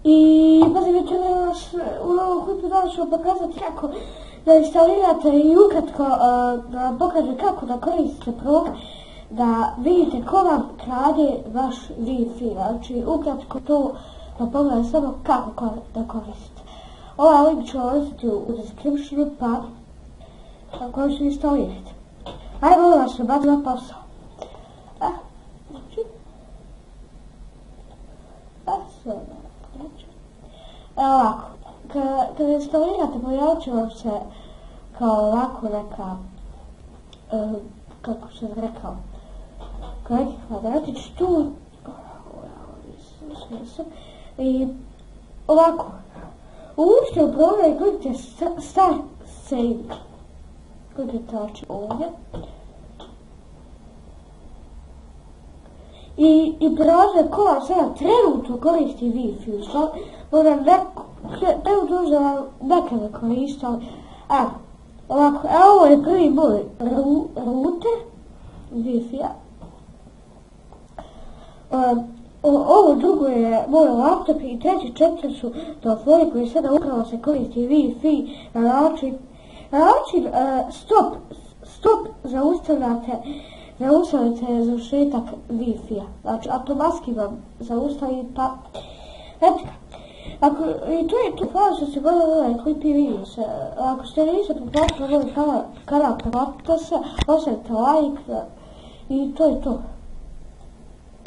I pazi, večeras u novom klipu danas ću vam pokazati kako da instalirate i ukratko da vam pokaže kako da koristite program da vidite ko vam krade vaš Wi-Fi. Znači ukratko to da pogledam samo kako da koristite. Ovaj link ću vam ostaviti u descriptionu pa tako ću instalirati. Ajde, molim vas, bacim na posao. Evo ovako, kada instalirate pojavit će vam se kao ovako neka, kako sam rekao, kao neki kvadratić tu, i ovako, uđite u program i kliknite Start Saving, kliknite ovdje, i prođe ko vam sada trenutno koristi Wi-Fi, trenutno za vam nekada koristi, evo, ovako, ovo je prvi moj router Wi-Fi-a, ovo drugo je moj laptop i treći, četiri su telefoni koji sada upravo se koristi Wi-Fi na način stop zaustavljate završetak Wi-Fi-a, znači automatski vam zaustavi pa etika. I to je to, hvala što ste gledali ovaj klip i vidio se. Ako ste niste pretplatili ovaj kanal, pretplatite se, ostavite like i to je to.